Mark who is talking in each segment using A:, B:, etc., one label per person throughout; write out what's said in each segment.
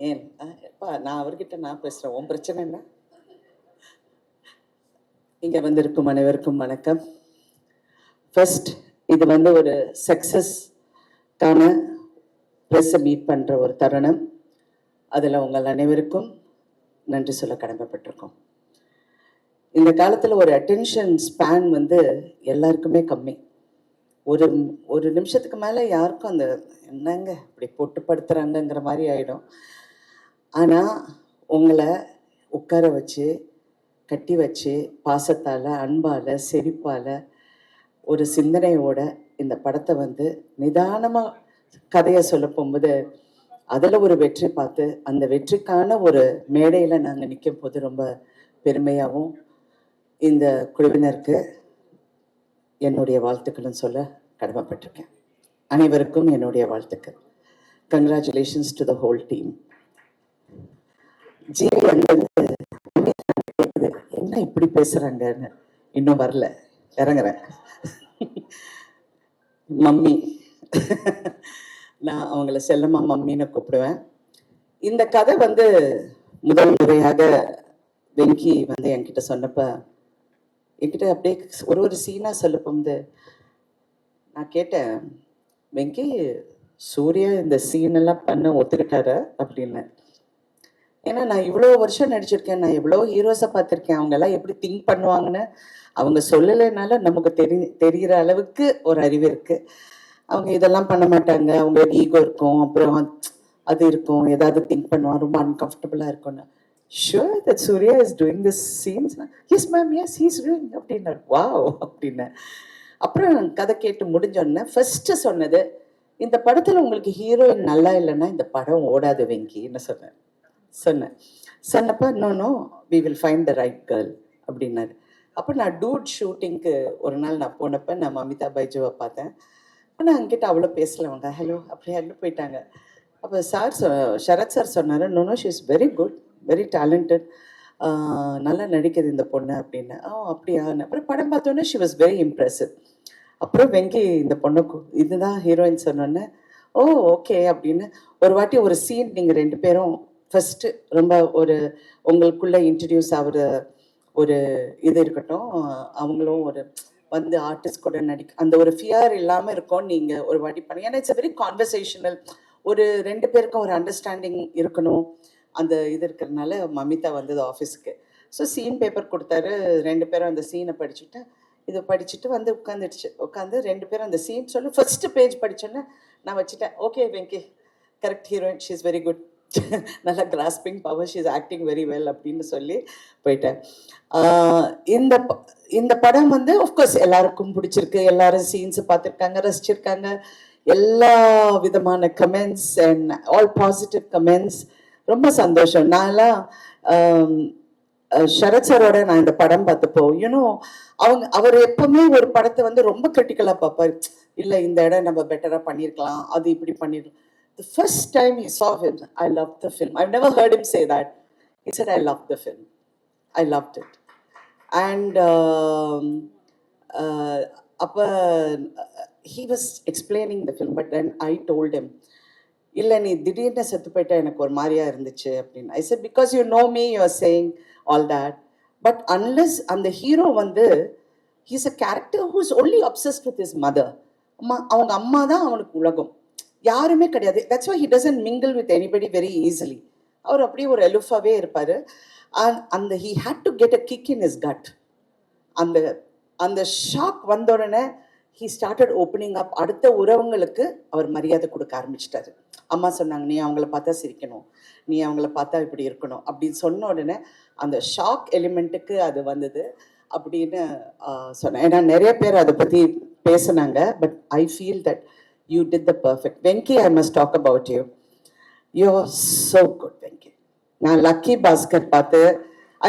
A: ஏன் எப்பா நான் அவர்கிட்ட நான் பேசுகிறேன், உன் பிரச்சனை என்ன? இங்கே வந்திருக்கும் அனைவருக்கும் வணக்கம். ஃபர்ஸ்ட், இது ஒரு சக்ஸஸ்க்கான ப்ரெஸ்ஸை மீட் பண்ணுற ஒரு தருணம். அதில் உங்கள் அனைவருக்கும் நன்றி சொல்ல கடமைப்பட்டிருக்கோம். இந்த காலத்தில் ஒரு அட்டென்ஷன் ஸ்பேன் எல்லாருக்குமே கம்மி. ஒரு ஒரு நிமிஷத்துக்கு மேலே யாருக்கும் அந்த என்னங்க இப்படி போட்டு படுத்துறாங்கங்கிற மாதிரி ஆகிடும். ஆனால் உங்களை உட்கார வச்சு கட்டி வச்சு பாசத்தால் அன்பால் சிரிப்பால் ஒரு சிந்தனையோட இந்த படத்தை நிதானமாக கதையை சொல்ல போகும்போது அதில் ஒரு வெற்றி பார்த்து அந்த வெற்றிக்கான ஒரு மேடையில் நாங்கள் நிற்கும் போது ரொம்ப பெருமையாகவும் இந்த குழுவினருக்கு என்னுடைய வாழ்த்துக்களும் சொல்ல கடமைப்பட்டிருக்கேன். அனைவருக்கும் என்னுடைய வாழ்த்துக்கள். Congratulations to the whole team. GV என்ன இப்படி பேசுறாங்கன்னு இன்னும் வரல, இறங்குறேன். மம்மி, நான் அவங்கள செல்லம்மா மம்மின்னு கூப்பிடுவேன். இந்த கதை முதல் முறையாக வெங்கி என்கிட்ட சொன்னப்ப என்கிட்ட அப்படியே ஒரு சீனாக சொல்லப்போது நான் கேட்டேன், வெங்கி சூர்யா இந்த சீனெல்லாம் பண்ண ஒத்துக்கிட்டாரு அப்படின்னு. ஏன்னா நான் இவ்வளோ வருஷம் நடிச்சிருக்கேன், நான் எவ்வளோ ஹீரோஸை பார்த்துருக்கேன். அவங்கெல்லாம் எப்படி திங்க் பண்ணுவாங்கன்னு அவங்க சொல்லலைனால நமக்கு தெரிகிற அளவுக்கு ஒரு அறிவு இருக்குது. அவங்க இதெல்லாம் பண்ண மாட்டாங்க, அவங்களுக்கு ஈகோ இருக்கும், அப்புறம் அது இருக்கும், ஏதாவது திங்க் பண்ணுவான், ரொம்ப அன்கம்ஃபர்டபுளாக இருக்கும்னு. Sure that Surya is doing this scenes? Yes ma'am, yes he's doing அப்படின்னாரு. வாவ் அப்படின்னு. அப்புறம் கதை கேட்டு முடிஞ்சோடனே ஃபர்ஸ்ட்டு சொன்னது, இந்த படத்தில் உங்களுக்கு ஹீரோயின் நல்லா இல்லைன்னா இந்த படம் ஓடாது வெங்கின்னு சொன்னப்போ no we will find the right girl அப்படின்னாரு. அப்போ நான் டூட் ஷூட்டிங்க்கு ஒரு நாள் நான் போனப்போ நான் மமிதா பைஜுவை பார்த்தேன். ஆனால் அங்கிட்ட அவ்வளோ பேசல, அவங்க ஹலோ அப்படியே அள்ளு போயிட்டாங்க. அப்போ சரத் சார் சொன்னார், no she is very good, very talented, நல்லா நடிக்குது இந்த பொண்ணு அப்படின்னு. அப்படியா? அப்புறம் படம் பார்த்தோன்னே ஷி வாஸ் வெரி இம்ப்ரெசிவ். அப்புறம் வெங்கி இந்த பொண்ணுக்கு இதுதான் ஹீரோயின் சொன்னோன்னே ஓ ஓகே அப்படின்னு. ஒரு வாட்டி ஒரு சீன் நீங்கள் ரெண்டு பேரும் ஃபஸ்ட்டு ரொம்ப ஒரு உங்களுக்குள்ளே இன்ட்ரடியூஸ் ஆகிற ஒரு இது இருக்கட்டும், அவங்களும் ஒரு ஆர்டிஸ்ட் கூட அந்த ஒரு ஃபியர் இல்லாமல் இருக்கும். நீங்கள் ஒரு வாட்டி பண்ணி, ஏன்னா இட்ஸ் அ வெரி கான்வர்சேஷனல், ஒரு ரெண்டு பேருக்கும் ஒரு அண்டர்ஸ்டாண்டிங் இருக்கணும். அந்த இது இருக்கிறதுனால மமிதா ஆஃபீஸுக்கு. ஸோ சீன் பேப்பர் கொடுத்தாரு, ரெண்டு பேரும் அந்த சீனை படிச்சுட்டு இதை படிச்சுட்டு உட்காந்து ரெண்டு பேரும் அந்த சீன் சொல்லி ஃபர்ஸ்ட் பேஜ் படித்தோன்னே நான் வச்சுட்டேன், okay Venky correct heroine, she is very good, நல்லா grasping power, she is acting very well அப்படின்னு சொல்லி போயிட்டேன். இந்த படம் ஆஃப்கோர்ஸ் எல்லாருக்கும் பிடிச்சிருக்கு, எல்லாரும் சீன்ஸை பார்த்துருக்காங்க, ரசிச்சிருக்காங்க. எல்லா விதமான comments and all positive comments, ரொம்ப சந்தோஷம். நான்லாம் சரத் சாரோட நான் இந்த படம் பார்த்தப்போ அவர் எப்பவுமே ஒரு படத்தை ரொம்ப கிரிட்டிக்கலாக பார்ப்பார். இல்லை இந்த இடம் நம்ம பெட்டராக பண்ணியிருக்கலாம், அது இப்படி பண்ணிருக்கலாம். The first time he saw him, I loved the film. I've never heard him say that. He said, I loved the film. I loved it. And he was explaining the film, but then I told him, இல்லை நீ திடீர்னு செத்து போயிட்டா எனக்கு ஒரு மாதிரியா இருந்துச்சு அப்படின்னு. I said, because you know me, you are saying all that, but unless அந்த hero he's a character who is only obsessed with his mother. அவங்க அம்மா தான் அவனுக்கு உலகம், யாருமே கிடையாது. That's why he doesn't mingle with anybody very easily. அவர் அப்படியே ஒரு எலுஃபாவே இருப்பார். அந்த he had to get a kick in his gut. அந்த ஷாக் வந்த உடனே he started opening up. அடுத்த உறவுங்களுக்கு அவர் மரியாதை கொடுக்க ஆரம்பிச்சிட்டாரு. அம்மா சொன்னாங்க, நீ அவங்கள பார்த்தா சிரிக்கணும், நீ அவங்கள பார்த்தா இப்படி இருக்கணும் அப்படின்னு சொன்ன உடனே அந்த ஷாக் எலிமெண்ட்டுக்கு அது வந்தது அப்படின்னு சொன்னேன். ஏன்னா நிறைய பேர் அதை பற்றி பேசினாங்க, but I feel that you did the perfect. Venky, I must talk about you. You are so good Venky. நான் லக்கி பாஸ்கர் பார்த்து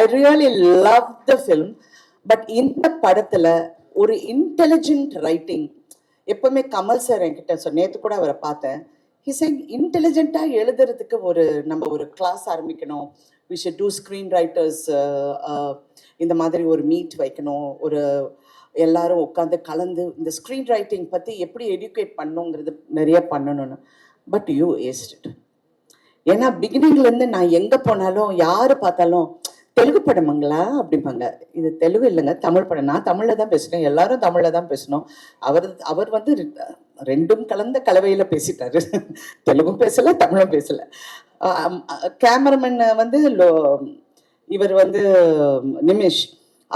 A: I really love the film. பட் இந்த படத்தில் ஒரு இன்டெலிஜென்ட் ரைட்டிங், எப்பவுமே கமல் சார் என்கிட்ட நேற்று கூட அவரை பார்த்தேன், இன்டெலிஜென்ட்டாக எழுதுறதுக்கு நம்ம ஒரு கிளாஸ் ஆரம்பிக்கணும், we should do screenwriters, இந்த மாதிரி ஒரு மீட் வைக்கணும், ஒரு எல்லாரும் உட்காந்து கலந்து இந்த ஸ்க்ரீன் ரைட்டிங் பற்றி எப்படி எடியூகேட் பண்ணணுங்கிறது நிறைய பண்ணணும்னு. But you ஏஸ்ட் it. ஏன்னா பிகினிங்லேருந்து நான் எங்கே போனாலும் யார் பார்த்தாலும் தெலுங்கு படமுங்களா அப்படிம்பாங்க. இது தெலுங்கு இல்லைங்க, தமிழ் படம். நான் தமிழில் தான் பேசுகிறேன், எல்லாரும் தமிழில் தான் பேசணும். அவர் வந்து ரெண்டும் கலந்த கலவையில் பேசிட்டாரு. தெலுங்கும் பேசலை, தமிழும் பேசலை. கேமராமேன் வந்து இவர் வந்து நிமிஷ்,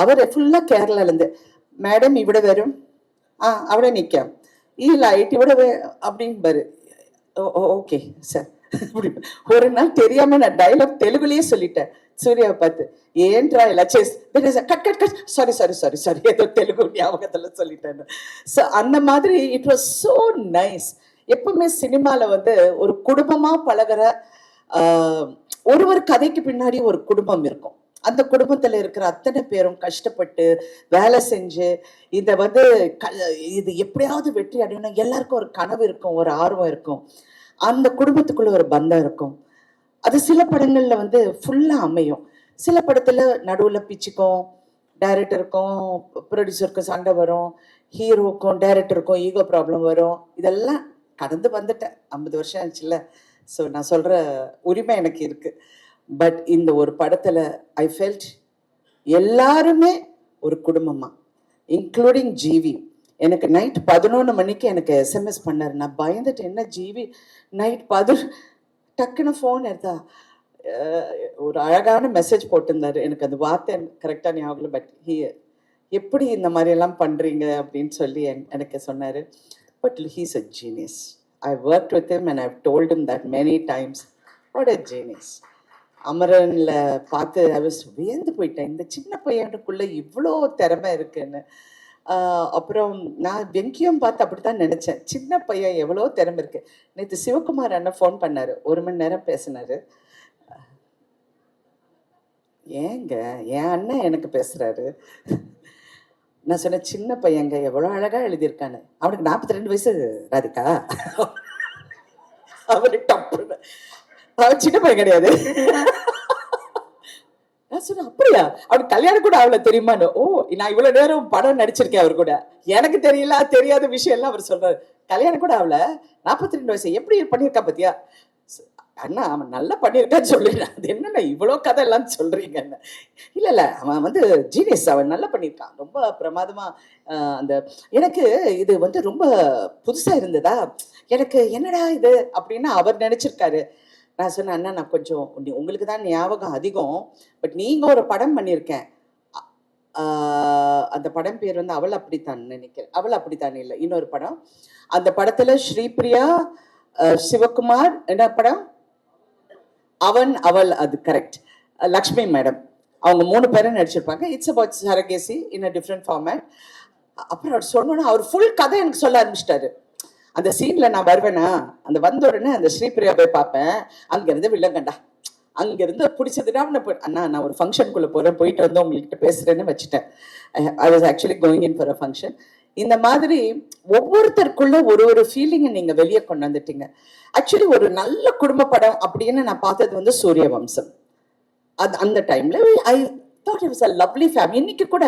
A: அவர் ஃபுல்லாக கேரளாலேருந்து, மேடம் இவிட வரும், അവിടെ நிற்காம், ഈ ലൈറ്റ് ഇവിടെ அப்படின்பாரு. ஓகே சார் அப்படி. ஒரு நாள் தெரியாம நான் டைலாக் தெலுங்குலயே சொல்லிட்டேன் சூர்யாவை பார்த்து, ஏன்ட்ரா எல்லாம் chase cut cut cut, sorry sorry sorry sorry, ஏதோ தெலுங்கு ஞாபகத்துல சொல்லிட்டேன். ஸோ அந்த மாதிரி இட் வாஸ் ஸோ நைஸ். எப்பவுமே சினிமாவில் வந்து ஒரு குடும்பமா பழகிற ஒரு கதைக்கு பின்னாடி ஒரு குடும்பம் இருக்கும். அந்த குடும்பத்தில் இருக்கிற அத்தனை பேரும் கஷ்டப்பட்டு வேலை செஞ்சு இதை வந்து இது எப்படியாவது வெற்றி அடையணும். எல்லாருக்கும் ஒரு கனவு இருக்கும், ஒரு ஆர்வம் இருக்கும், அந்த குடும்பத்துக்குள்ள ஒரு பந்தம் இருக்கும். அது சில படங்கள்ல வந்து ஃபுல்லா அமையும், சில படத்துல நடுவில் பிச்சுக்கும், டைரக்டருக்கும் ப்ரொடியூசருக்கும் சண்டை வரும், ஹீரோக்கும் டைரக்டருக்கும் ஈகோ ப்ராப்ளம் வரும். இதெல்லாம் கடந்து வந்துட்டேன், 50 வருஷம் ஆச்சுல்ல. ஸோ நான் சொல்ற உரிமை எனக்கு இருக்கு. பட் இந்த ஒரு படத்துல ஐ ஃபெல்ட் எல்லாருமே ஒரு குடும்பமா, இன்க்ளூடிங் ஜிவி. எனக்கு நைட் 11 மணிக்கு எனக்கு எஸ்எம்எஸ் பண்ணாரு. நான் பயந்துட்டு, என்ன ஜிவி நைட் 11, டக்குன்னு ஃபோன் எடுத்தா ஒரு அழகான மெசேஜ் போட்டிருந்தாரு. எனக்கு அந்த வார்த்தை கரெக்டாக ஞாபகம், பட் எப்படி இந்த மாதிரி எல்லாம் பண்றீங்க அப்படின்னு சொல்லி எனக்கு சொன்னாரு. But he's a genius. I work with him and I told him that many times. What a genius. அமரன்ல பார்த்து ஐ வாஸ் வியந்து போயிட்டேன், இந்த சின்ன பையனுக்குள்ள இவ்வளோ திறமை இருக்குன்னு. அப்புறம் நான் வெங்கியம் பார்த்து அப்படித்தான் நினைச்சேன், சின்ன பையன் எவ்வளோ திறமை இருக்கு. நேற்று சிவகுமார் அண்ணன் ஃபோன் பண்ணாரு, 1 மணி நேரம் பேசினாரு. ஏங்க என் அண்ணன் எனக்கு பேசுறாரு. நான் சொன்னேன், சின்ன பையங்க எவ்வளோ அழகா எழுதியிருக்கான்னு. அவனுக்கு 42 வயசு ராதிகா. அவனுக்கு டப்பு, அவன் சின்ன பையன் கிடையாது. நான் சொன்னேன், அப்படியா, அவனுக்கு கல்யாணம் கூட அவளை தெரியுமான்னு. ஓ, நான் இவ்வளவு நேரம் படம் நடிச்சிருக்கேன் அவர் கூட, எனக்கு தெரியல தெரியாத விஷயம் எல்லாம் அவர் சொல்றாரு. கல்யாணம் கூட அவளை 42 வயசு எப்படி பண்ணியிருக்கா பத்தியா. அண்ணா அவன் நல்லா பண்ணியிருக்கான்னு சொல்லிடுறேன். அது என்னண்ணா இவ்வளோ கதை எல்லாம் சொல்றீங்கன்னு. இல்லை இல்லை, அவன் வந்து ஜீனியஸ், அவன் நல்லா பண்ணியிருக்கான், ரொம்ப பிரமாதமா. அந்த எனக்கு இது வந்து ரொம்ப புதுசா இருந்ததா, எனக்கு என்னடா இது அப்படின்னு அவர் நினைச்சிருக்காரு. நான் சொன்னேன், அண்ணா நான் கொஞ்சம் உங்களுக்கு தான் ஞாபகம் அதிகம், பட் நீங்க ஒரு படம் பண்ணியிருக்கேன், அந்த படம் பேர் வந்து அவள் அப்படித்தான் நினைக்கிறேன். அவள் அப்படித்தான் இல்லை, இன்னொரு படம். அந்த படத்துல ஸ்ரீபிரியா, சிவகுமார், என்ன படம், அவன் அவள், அது கரெக்ட், லக்ஷ்மி மேடம், அவங்க 3 பேரும் நடிச்சிருப்பாங்க. It's about surrogacy in a different format. அப்புறம் அவர் சொன்னோன்னா அவர் ஃபுல் கதை எனக்கு சொல்ல ஆரம்பிச்சிட்டாரு. அந்த சீன்ல நான் வருவேனா, அந்த வந்த உடனே அந்த ஸ்ரீபிரியா போய் பார்ப்பேன், அங்கிருந்து வில்லங்கண்டா, அங்கிருந்து பிடிச்சதுன்னா அண்ணா நான் ஒரு ஃபங்க்ஷனுக்குள்ள போறேன், போயிட்டு வந்து உங்ககிட்ட பேசுறேன்னு வச்சுட்டேன். I was actually going in for a function. இந்த மாதிரி ஒவ்வொருத்தருக்குள்ள ஒரு ஃபீலிங்கை நீங்க வெளியே கொண்டு வந்துட்டீங்க. ஆக்சுவலி ஒரு நல்ல குடும்ப படம் அப்படின்னு நான் பார்த்தது வந்து சூரிய வம்சம். அது அந்த டைம்ல I thought it was a lovely family. இன்னைக்கு கூட,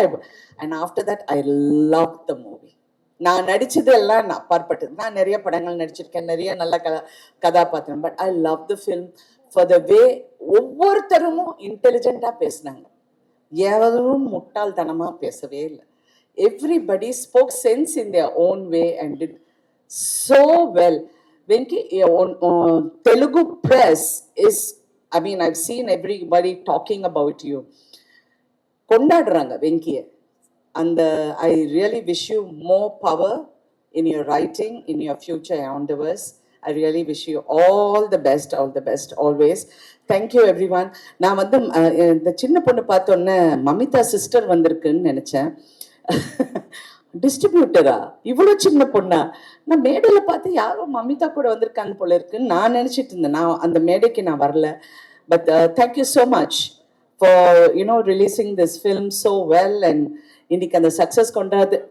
A: and after that I love the movie. நான் நடிச்சது எல்லாம் நான் அப்பாற்பட்டது. நான் நிறைய படங்கள் நடிச்சிருக்கேன், நிறைய நல்ல கதாபாத்திரம், but I love the film for the way ஒவ்வொருத்தரும் இன்டெலிஜென்ட்டா பேசினாங்க, எவரும் முட்டாள்தனமா பேசவே இல்லை. Everybody spoke sense in their own way and did so well. Venki, Telugu press is, I mean, I've seen everybody talking about you. Kondadranga Venkiye. And I really wish you more power in your writing, in your future endeavors. I really wish you all the best always. Thank you everyone. நான் வந்து இந்த சின்ன பொண்ணு பார்த்தோன்னே Mamitha sister வந்திருக்குன்னு நினைச்சேன். டிஸ்ட்ரிபியூட்டரா இவ்வளோ சின்ன பொண்ணா? நான் மேடையில் பார்த்து யாரும் மமிதா கூட வந்திருக்காங்க போல இருக்குன்னு நான் நினச்சிட்டு இருந்தேன். நான் அந்த மேடைக்கு நான் வரல. But thank you so much for releasing this film so well. And இன்னைக்கு அந்த சக்ஸஸ்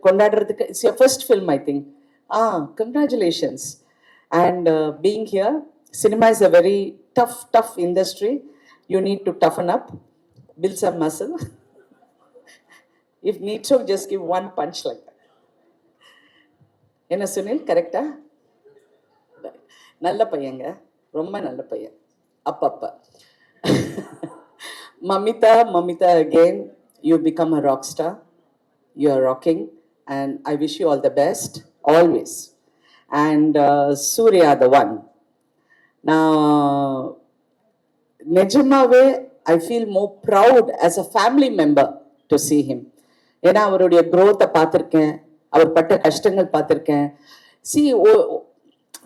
A: கொண்டாடுறதுக்கு it's your first film I think. Congratulations. And being here, cinema is a very tough industry. You need to toughen up, build some muscle. If need to, just give one punch like that. என்ன சுனில், கரெக்டா? நல்ல பையங்க, ரொம்ப நல்ல பையன். அப்பப்ப. Mamita again, you become a rock star. You are rocking, and I wish you all the best always. And Surya, the one. Now, நிஜமாவே I feel more proud as a family member to see him. ஏன்னா அவருடைய growth-அ பார்த்துருக்கேன், அவர் பட்ட கஷ்டங்கள் பார்த்துருக்கேன். C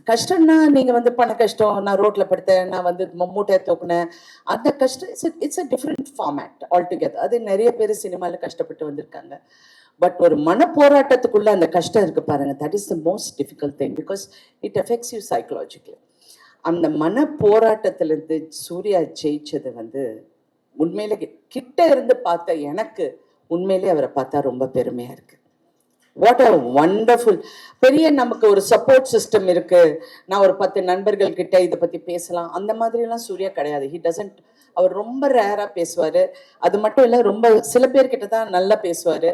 A: கஷ்டம்னா நீங்க வந்து பண கஷ்டம், நான் ரோட்ல படுத்தேன், நான் வந்து மூட்டை தூக்குனேன், அந்த கஷ்டம் it's a different format all together. அது நிறைய பேர் சினிமாவில் கஷ்டப்பட்டு வந்திருக்காங்க. பட் ஒரு மன போராட்டத்துக்குள்ள அந்த கஷ்டம் இருக்கு பாருங்க, that is the most difficult thing because it affects you psychologically. அந்த மன போராட்டத்திலிருந்து சூர்யா ஜெயிச்சது வந்து உண்மையிலே கிட்ட இருந்து பார்த்த எனக்கு உண்மையிலே அவரை பார்த்தா ரொம்ப பெருமையா இருக்கு. What a wonderful. பெரிய நமக்கு ஒரு சப்போர்ட் சிஸ்டம் இருக்கு, நான் ஒரு 10 நண்பர்கள் கிட்ட இதை பத்தி பேசலாம், அந்த மாதிரிலாம் சூர்யா கிடையாது. He doesn't. அவர் ரொம்ப ரேரா பேசுவாரு. அது மட்டும் இல்ல, ரொம்ப சில பேர்கிட்ட தான் நல்லா பேசுவாரு.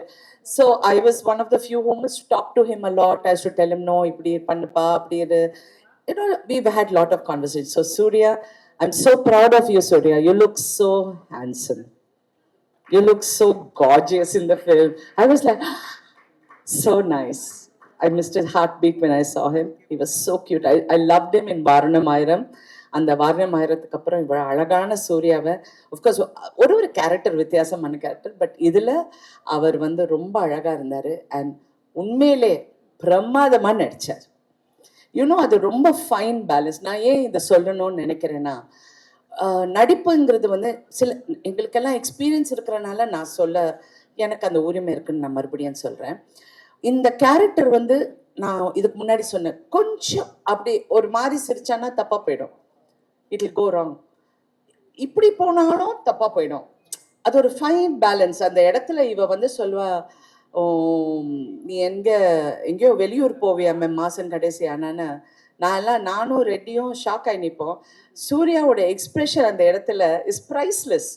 A: So I was one of the few humans talk to him a lot. I should tell him no, இப்படி பண்ணுப்பா, அப்படி இரு. You know, we've had a lot of conversations. So Surya, I'm so proud of you, Surya. You look so handsome. You look so gorgeous in the film. I was like, so nice. I missed his heartbeat when I saw him. He was so cute. I loved him in Varanamayiram. அந்த வாரணமாயிரத்துக்கு அப்புறம் இவ்வளோ அழகான சூர்யாவை, of course ஒரு character வித்தியாசமான character, but இதில் அவர் வந்து ரொம்ப அழகாக இருந்தார். அண்ட் உண்மையிலே பிரமாதமாக நடித்தார். யூனோ, அது ரொம்ப ஃபைன் பேலன்ஸ். நான் ஏன் இதை சொல்லணும்னு நினைக்கிறேன்னா, நடிப்புங்கிறது வந்து சில எங்களுக்கெல்லாம் எக்ஸ்பீரியன்ஸ் இருக்கிறனால நான் சொல்ல எனக்கு அந்த உரிமை இருக்குன்னு நான் மறுபடியும் சொல்கிறேன். இந்த கேரக்டர் வந்து நான் இதுக்கு முன்னாடி சொன்னேன், கொஞ்சம் அப்படி ஒரு மாதிரி சிரிச்சானா தப்பாக போயிடும், இட் வில் கோ ராங். இப்படி போனாலும் தப்பாக போயிடும். அது ஒரு ஃபைன் பேலன்ஸ். அந்த இடத்துல இவ வந்து சொல்வா, நீ எங்கேயோ வெளியூர் போவியாமே மாசன் கடைசி ஆனான்னு. நானும் ரெட்டியும் ஷாக் ஆகி நிற்போம். சூர்யாவோட எக்ஸ்பிரஷன் அந்த இடத்துல is priceless.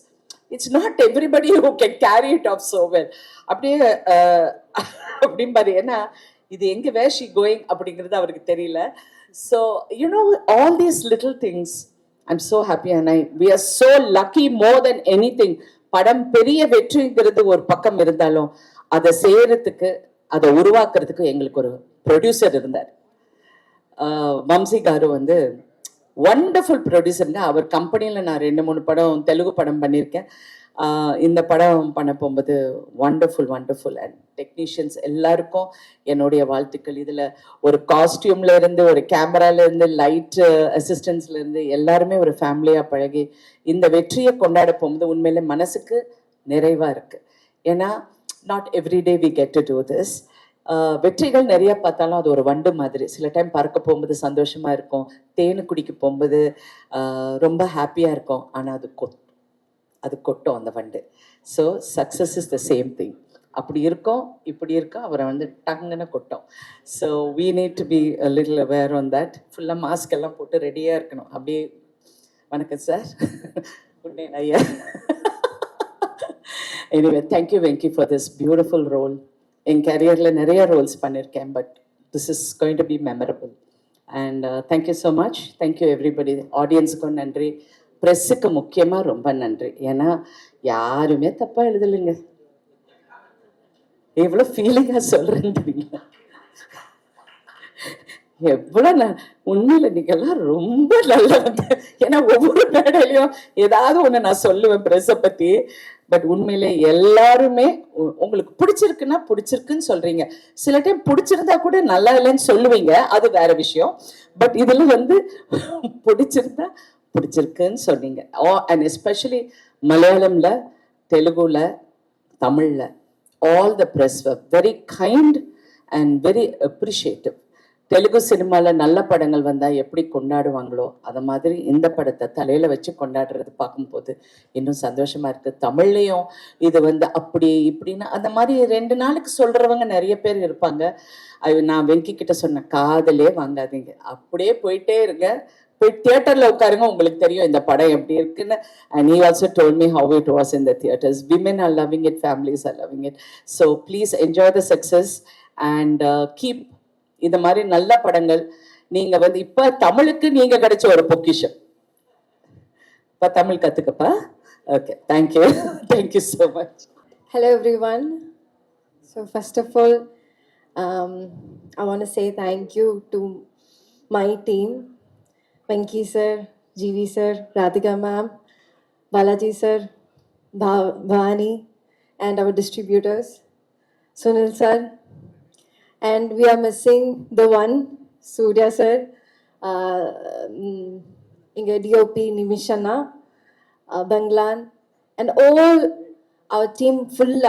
A: It's not everybody who can carry it of so well. அப்படியே அப்படிம்பாரு. ஏன்னா இது எங்க வேர் ஷி கோயிங் அப்படிங்கிறது அவருக்கு தெரியல. So you know, all these little things I'm so happy and we are so lucky more then anything. படம் பெரிய வெற்றிங்கிறது ஒரு பக்கம் இருந்தாலும் அதை செய்யறதுக்கு, அதை உருவாக்குறதுக்கு எங்களுக்கு ஒரு ப்ரொடியூசர் இருந்தார். வம்சி காரு வந்து வண்டர்ஃபுல் ப்ரொடியூசருங்க. அவர் கம்பெனியில் நான் 2-3 படம் தெலுங்கு படம் பண்ணியிருக்கேன். இந்த படம் பண்ண போகும்போது வண்டர்ஃபுல். அண்ட் டெக்னீஷியன்ஸ் எல்லாருக்கும் என்னுடைய வாழ்த்துக்கள். இதில் ஒரு காஸ்டியூம்ல இருந்து, ஒரு கேமரால இருந்து, லைட் அசிஸ்டன்ஸ்ல இருந்து எல்லாருமே ஒரு ஃபேமிலியாக பழகி இந்த வெற்றியை கொண்டாட போகும்போது உண்மையிலே மனசுக்கு நிறைவாக இருக்கு. ஏன்னா not every day we get to do this. வெற்றிகள் நிறைய பார்த்தாலும் அது ஒரு வண்டு மாதிரி. சில டைம் பறக்க போகும்போது சந்தோஷமா இருக்கும், தேனு குடிக்க போகும்போது ரொம்ப ஹாப்பியா இருக்கும். ஆனால் அது கொட்டும் அந்த வண்டு. So success is the same thing. அப்படி இருக்கும், இப்படி இருக்கும், அவரை வந்து டங்குன்னு கொட்டும். So we need to be little aware on that. ஃபுல்லாக மாஸ்க் எல்லாம் போட்டு ரெடியாக இருக்கணும். அப்படியே வணக்கம் சார், உன்னே ஐயா. Anyway, thank you Venki for this beautiful role. In career-la nariya roles பண்ணிருக்கேன், but this is going to be memorable. And thank you so much. Thank you everybody. Audience-க்கு நன்றி, பிரஸ்ஸுக்கு முக்கியமா ரொம்ப நன்றி. ஏன்னா யாருமே தப்பா எழுதலைங்க. எவ்வளோ ஃபீலிங்காக சொல்றேன்னு தெரியல. எவ்வளோ உண்மையில நீங்கெல்லாம் ரொம்ப நல்லவங்க. ஏன்னா ஒவ்வொரு மேடையிலையும் ஏதாவது ஒன்று நான் சொல்லுவேன் ப்ரெஸ்ஸை பற்றி. பட் உண்மையிலே எல்லாருமே உங்களுக்கு பிடிச்சிருக்குன்னா பிடிச்சிருக்குன்னு சொல்றீங்க. சில டைம் பிடிச்சிருந்தா கூட நல்லா இல்லைன்னு சொல்லுவீங்க, அது வேற விஷயம். பட் இதுல வந்து பிடிச்சிருந்தா பிடிச்சிருக்குன்னு சொன்னீங்க. அண்ட் எஸ்பெஷலி மலையாளம்ல, தெலுங்குல, தமிழ்ல all the press were very kind and very appreciative. Telugu சினிமாவில் நல்ல படங்கள் வந்தால் எப்படி கொண்டாடுவாங்களோ அதை மாதிரி இந்த படத்தை தலையில் வச்சு கொண்டாடுறது பார்க்கும்போது இன்னும் சந்தோஷமாக இருக்குது. தமிழ்லையும் இது வந்து அப்படி இப்படின்னா அந்த மாதிரி 2 நாளுக்கு சொல்கிறவங்க நிறைய பேர் இருப்பாங்க. நான் வெங்கி கிட்ட சொன்ன, காதலே வாங்காதீங்க, அப்படியே போயிட்டே இருங்க, போய் தியேட்டரில் உட்காருங்க, உங்களுக்கு தெரியும் இந்த படம் எப்படி இருக்குன்னு. And he also told me how it was in the theaters. Women are loving it, families are loving it. So please enjoy the success and keep இந்த மாதிரி நல்ல படங்கள். நீங்க வந்து இப்ப தமிழுக்கு நீங்க கிடைச்ச ஒரு பொக்கிஷம். Tamil kathukappa. Okay, thank you. Thank you so much.
B: Hello, everyone. So, first of all, I want to say thank you to my team, Venki sir, GV sir, Radhika ma'am, Balaji sir, Bhavani, and our distributors, Sunil sir. And we are missing the one, Surya sir, Inga DOP Nimishana, Banglan, and all our team full.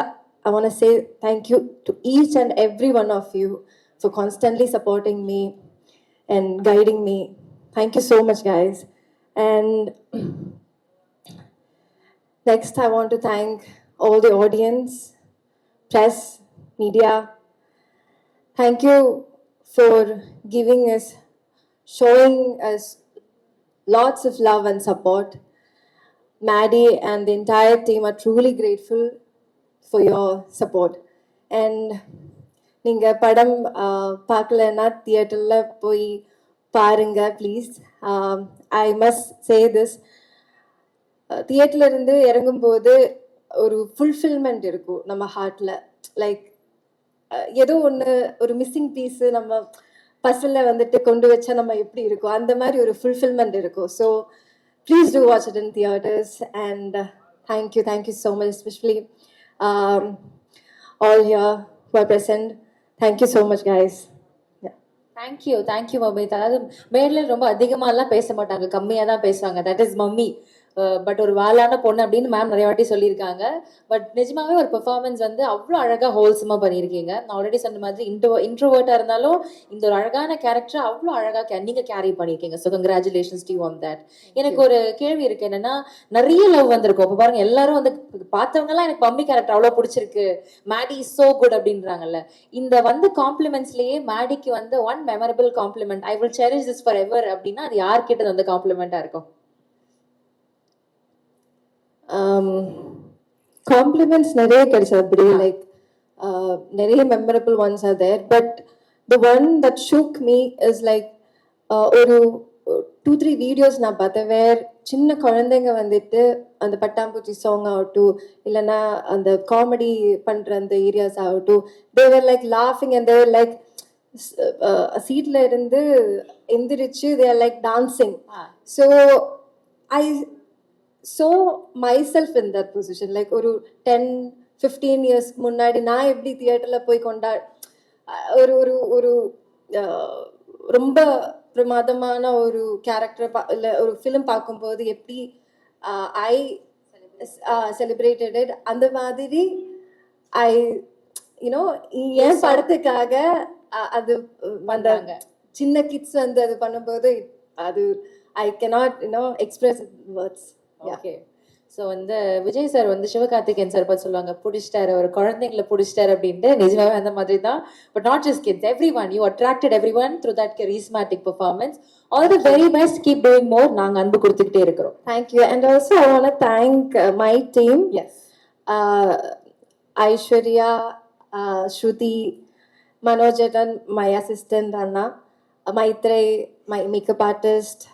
B: I want to say thank you to each and every one of you for constantly supporting me and guiding me. Thank you so much, guys. And next, I want to thank all the audience, press, media. Thank you for giving us, showing us lots of love and support. Maddie and the entire team are truly grateful for your support. And நீங்கள் படம் பார்க்கலன்னா தியேட்டரில் போய் பாருங்க please. I must say this, தியேட்டர்ல இருந்து இறங்கும்போது ஒரு ஃபுல்ஃபில்மெண்ட் இருக்கும் நம்ம ஹார்ட்டில். லைக் ஏதோ ஒன்று, ஒரு மிஸ்ஸிங் பீஸு நம்ம பசலில் வந்துட்டு கொண்டு வச்சா நம்ம எப்படி இருக்கும், அந்த மாதிரி ஒரு ஃபுல்ஃபில்மெண்ட் இருக்கும். So please do watch it in theaters, and thank you so much, especially all here who are present. Thank you so much, guys.
C: Thank you mummy. அதாவது மேடையில் ரொம்ப அதிகமாகலாம் பேச மாட்டாங்க, கம்மியாக தான் பேசுவாங்க. That is mummy. பட் ஒரு வாலான பொண்ணு அப்படின்னு மேம் நிறைய வாட்டி சொல்லியிருக்காங்க. பட் நிஜமாவே ஒரு பெர்ஃபார்மன்ஸ் வந்து அவ்வளோ அழகாக ஹோல்சமாக பண்ணியிருக்கீங்க. நான் ஆல்ரெடி சொன்ன மாதிரி இன்ட்ரோவர்ட்டாக இருந்தாலும் இந்த ஒரு அழகான கேரக்டர் அவ்வளோ அழகாக நீங்கள் கேரி பண்ணியிருக்கீங்க. So congratulations to you on that. எனக்கு ஒரு கேள்வி இருக்கு, என்னன்னா நிறைய லவ் வந்திருக்கும். இப்போ பாருங்க, எல்லாரும் வந்து பார்த்தவங்கலாம் எனக்கு மம்மி கேரக்டர் அவ்வளோ பிடிச்சிருக்கு, மேடி இஸ் சோ குட் அப்படின்றாங்கல்ல. இந்த வந்து காம்ப்ளிமெண்ட்ஸ்லேயே மேடிக்கு வந்து one memorable compliment, I will cherish this forever அப்படின்னா அது யார்கிட்ட வந்து காம்ப்ளிமெண்ட்டாக இருக்கும்?
B: Compliments நிறைய கிடைச்சது அப்படி, லைக் நிறைய memorable ones are there. But the one that shook me is like, ஒரு 2-3 வீடியோஸ் நான் பார்த்தேன் வேர் சின்ன குழந்தைங்க வந்துட்டு அந்த பட்டாம்பூச்சி சாங் ஆகட்டும், இல்லைன்னா அந்த காமெடி பண்ணுற அந்த ஏரியாஸ் ஆகட்டும், தேவர் லைக் லாஃபிங் அண்ட் தேவர் லைக் சீட்ல இருந்து எந்திரிச்சு they're like dancing. So I so myself in that position, like ஒரு 10-15 years முன்னாடி நான் எப்படி தியேட்டர்ல போய் ஒரு ஒரு ஒரு ரொம்ப பிரமாதமான ஒரு கேரக்டர் இல்லை ஒரு ஃபிலிம் பார்க்கும்போது எப்படி ஐ செலிப்ரேட்டட் இட், அந்த மாதிரி ஐ யூனோ என் படத்துக்காக அது அந்த சின்ன கிட்ஸ் வந்து அது பண்ணும்போது அது ஐ cannot express it in words.
C: Okay. So வந்து விஜய் சார் வந்து சிவகார்த்திகேயன் சார் பார்த்து சொல்லுவாங்க, பிடிச்சிட்டாரு, ஒரு குழந்தைங்களை பிடிச்சிட்டாரு அப்படின்ட்டு. நிஜமாவே அந்த மாதிரி தான். But not just kids, every one, you attracted every one through that charismatic performance. All the very best, keep doing more. நாங்கள் அன்பு கொடுத்துக்கிட்டே இருக்கிறோம்.
B: Thank you. And also I want to thank my team.
C: Yes,
B: Aishwarya, Shruti, Manojan, my assistant அண்ணா, Maitrey, my makeup artist,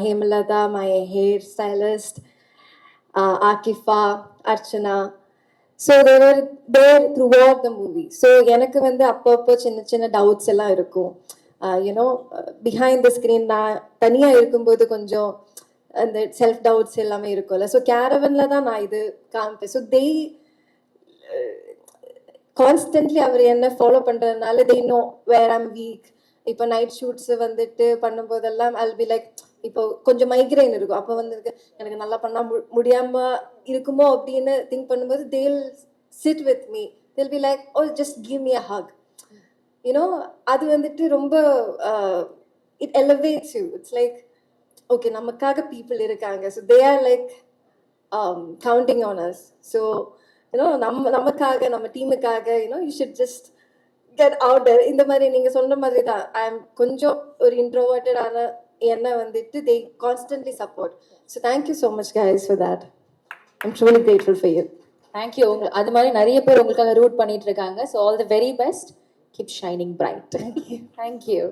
B: Hemalatha, my hair stylist, Akifa, Archana. So they were there throughout the movie. So எனக்கு வந்து அப்பப்போ சின்ன சின்ன டவுட்ஸ் எல்லாம் இருக்கும். யூனோ பிஹைண்ட் த ஸ்க்ரீன் நான் தனியாக இருக்கும்போது கொஞ்சம் அந்த செல்ஃப் டவுட்ஸ் எல்லாமே இருக்கும்ல. ஸோ கேரவனில் தான் நான் இது காமிப்பேன். ஸோ தே கான்ஸ்டன்ட்லி அவர் என்ன ஃபாலோ பண்ணுறதுனால they know where I'm weak. இப்போ நைட் ஷூட்ஸ் வந்துட்டு பண்ணும்போதெல்லாம் ஐல் பி லைக், இப்போ கொஞ்சம் மைக்ரைன் இருக்கும், அப்போ வந்து எனக்கு நல்லா பண்ணால் முடியாமல் இருக்குமோ அப்படின்னு திங்க் பண்ணும்போது they'll sit with me, they'll be like, oh just give me a hug. You know அது வந்துட்டு ரொம்ப it elevates you. It's like okay, நமக்காக பீப்புள் இருக்காங்க. So they are like counting on us. So you know நமக்காக, நம்ம டீமுக்காக, you know you should just get out there. இந்த மாதிரி நீங்கள் சொன்ன மாதிரி தான், ஐ எம் கொஞ்சம் ஒரு இன்ட்ரோவர்ட்டடான என்ன வந்துட்டு they constantly support. So thank you so much guys for that. I'm truly grateful for you.
C: Thank you. அது மாதிரி நிறைய பேர் உங்களுக்காக ரூட் பண்ணிட்டு இருக்காங்க. So all the very best. Keep shining bright.
B: Thank you.
C: Thank you.